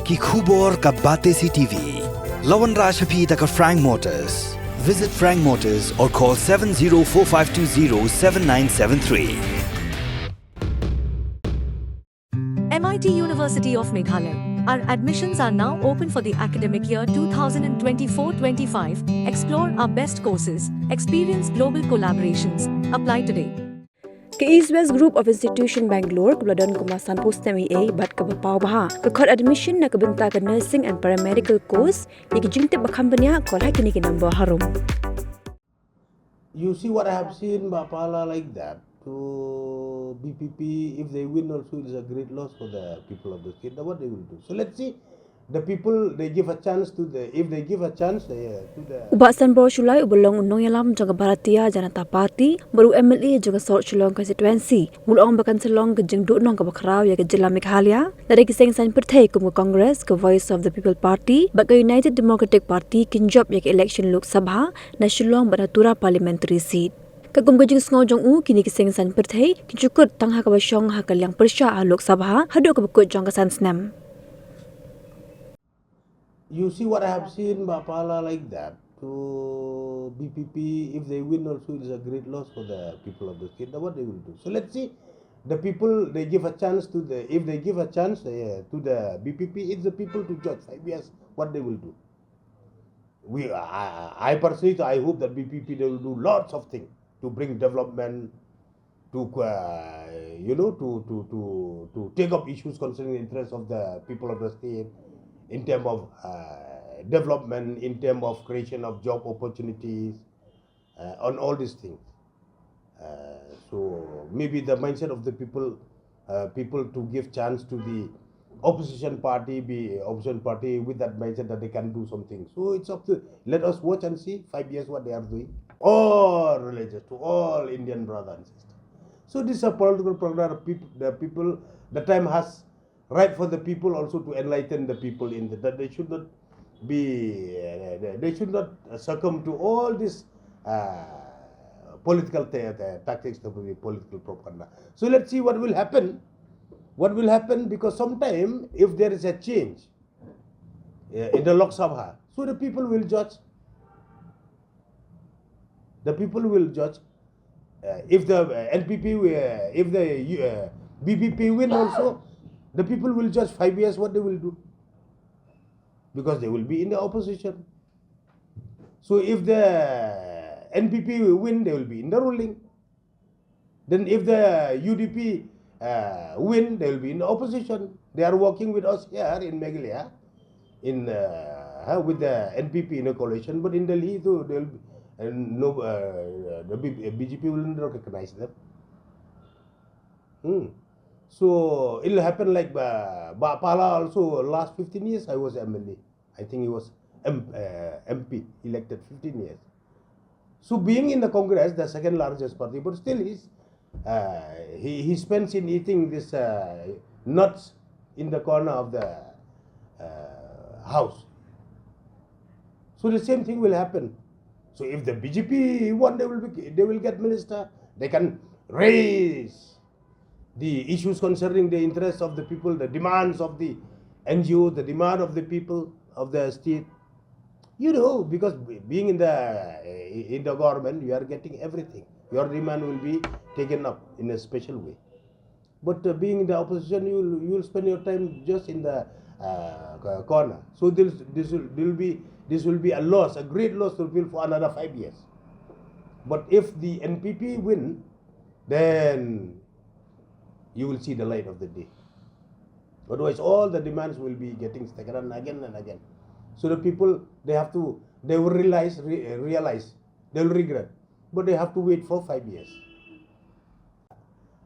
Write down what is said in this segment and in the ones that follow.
ki khubor ka bate si TV. Lawan Rashapi taka Frank Motors. Visit Frank Motors or call 7045207973. MIT University of Meghalaya. Our admissions are now open for the academic year 2024-25. Explore our best courses, experience global collaborations. Apply today. Ke East West Group of Institution Bangalore kebeladon kemasan postemi A bat ke bapau baha ke kod admission na kebenta ke nursing and paramedical course yang jingte bakam benya kol hakini ke number harum. You see what I have seen Bapala like that to BPP, if they win also it is a great loss for the people of the state. What they will do. So let's see. The people, they give a chance to if they give a chance to the... Ubat Sanbor Shullai ubelong unong yalam jaga Bharatiya Janata Party baru MLA jaga South Shillong constituency. Ulong bakan selong ke jeng Duhnong ke bakrau ya ke Jila Meghalaya. Dari kiseng san pertai ke Congress ke Voice of the People Party baka United Democratic Party kinjob ya ke election Lok Sabha na Shillong beratura parliamentary seat. Kagum gajing sngau jong u kini kiseng san pertai kinjukut tangha ka basyong hakal yang persya Lok Sabha hadu ke bekut jong ke san senam. You see what I have seen Bapala like that to BPP, if they win also it is a great loss for the people of the state. What they will do. So let's see. The people, they give a chance to if they give a chance to the BPP, it's the people to judge 5 years what they will do. I personally, I hope that BPP, they will do lots of things to bring development, to to take up issues concerning the interests of the people of the state, in terms of development, in terms of creation of job opportunities, on all these things. So maybe the mindset of the people to give chance to the opposition party with that mindset that they can do something. So it's up to, let us watch and see 5 years what they are doing. All religious, to all Indian brothers and sisters. So this is a political program. The time has right for the people also to enlighten the people in that they should not be, they should not succumb to all this political tactics, political propaganda. So let's see what will happen. What will happen, because sometime if there is a change in the Lok Sabha, so the people will judge. The people will judge. If the NPP, if the BBP win also, the people will judge 5 years what they will do, because they will be in the opposition. So if the NPP win, they will be in the ruling. Then if the UDP win, they will be in the opposition. They are working with us here in Meghalaya, with the NPP in a coalition, but in Delhi, so they will be, the BJP will not recognize them. So it will happen like Bapala also. Last 15 years I was MLA. I think he was MP, elected 15 years. So being in the Congress, the second largest party, but still he spends in eating this nuts in the corner of the house. So the same thing will happen. So if the BJP won, they will get minister. They can raise the issues concerning the interests of the people, the demands of the NGOs, the demand of the people of the state. You know, because being in the government, you are getting everything. Your demand will be taken up in a special way. But being in the opposition, you will spend your time just in the corner. So this will be a loss, a great loss to people for another 5 years. But if the NPP win, then you will see the light of the day. Otherwise, all the demands will be getting staggered again and again. So the people, they will realize, they will regret. But they have to wait for 5 years.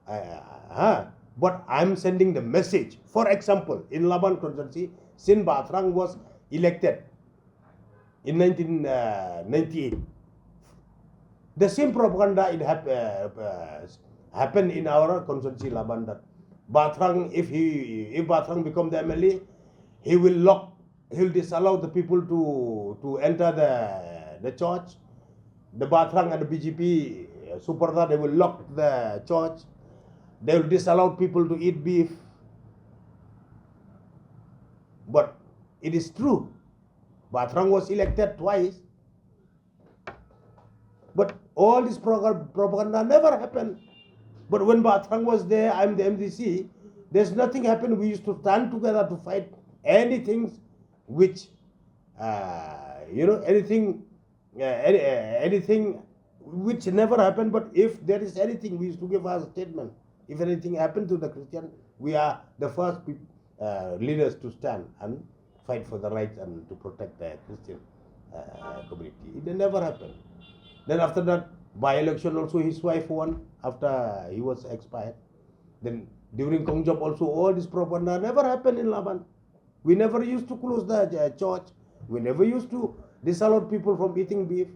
But I'm sending the message. For example, in Laban constituency, Sin Batrang was elected in 1998. The same propaganda happened in our constituency Laban, that Batrang, if Batrang become the MLA, he will disallow the people to enter the church. The Batrang and the BJP Suparda, they will lock the church. They will disallow people to eat beef. But it is true, Batrang was elected twice. But all this propaganda never happened. But when Batrang was there, I'm the MDC, there's nothing happened. We used to stand together to fight anything which, anything which never happened. But if there is anything, we used to give our statement. If anything happened to the Christian, we are the first leaders to stand and fight for the rights and to protect the Christian community. It never happened. Then after that, by-election also his wife won after he was expired. Then during Kongjab also all this propaganda never happened in Laban. We never used to close the church. We never used to disallow people from eating beef.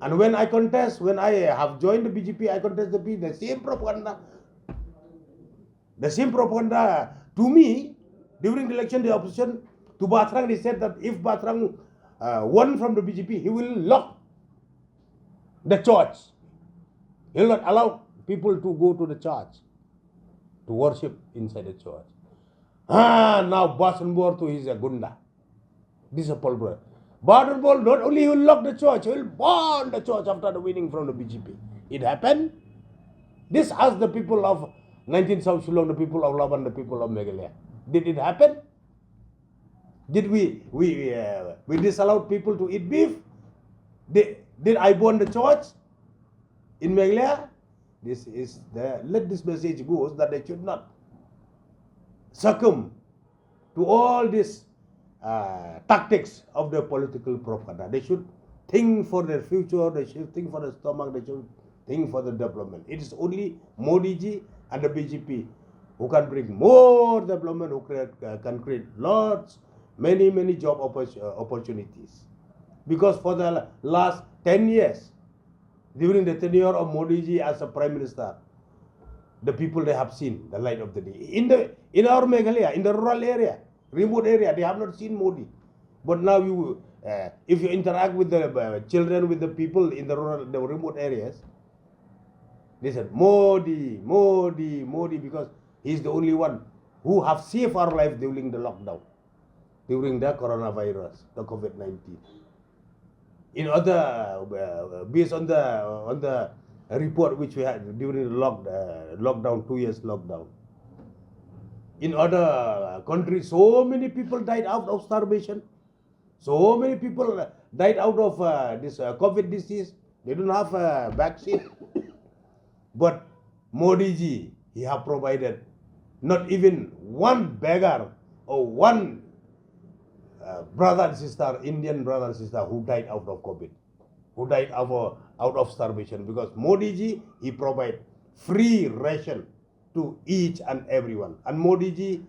And when I contest, when I have joined the BJP, I contest the same propaganda. The same propaganda to me during the election, the opposition to Batrang, they said that if Batrang won from the BJP, he will lock the church. He will not allow people to go to the church to worship inside the church. Now Sanbor to his gunda. This is a Paul. Sanbor not only he will lock the church, he will burn the church after the winning from the BJP. It happened. This asked the people of 19 South Shillong, the people of Laban, the people of Meghalaya. Did it happen? Did we disallowed people to eat beef? Did I burn the church in Meghalaya? This is let this message go that they should not succumb to all these tactics of the political propaganda. They should think for their future. They should think for the stomach. They should think for the development. It is only Modi ji and the BJP who can bring more development, who can create many job opportunities. Because for the last 10 years, during the tenure of Modi ji as a Prime Minister, the people, they have seen the light of the day. In our Meghalaya, in the rural area, remote area, they have not seen Modi. But now if you interact with the children, with the people in the remote areas, they said, Modi, because he's the only one who have saved our life during the lockdown, during the coronavirus, the COVID-19. In other, based on the report which we had during the lockdown, 2 years lockdown. In other countries, so many people died out of starvation. So many people died out of this COVID disease. They don't have a vaccine. But Modi ji, he have provided not even one beggar or one brother and sister, Indian brother and sister who died out of COVID, who died out of starvation. Because Modi ji, he provide free ration to each and everyone. And Modi ji,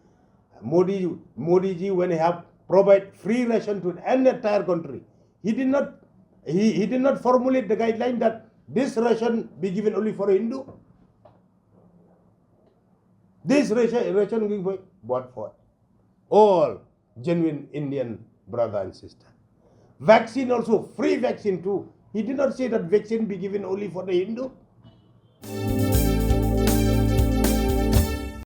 when he have provide free ration to an entire country, he did not formulate the guideline that this ration be given only for Hindu. This ration given but for all genuine Indian brother and sister. Vaccine also, free vaccine too. He did not say that vaccine be given only for the Hindu.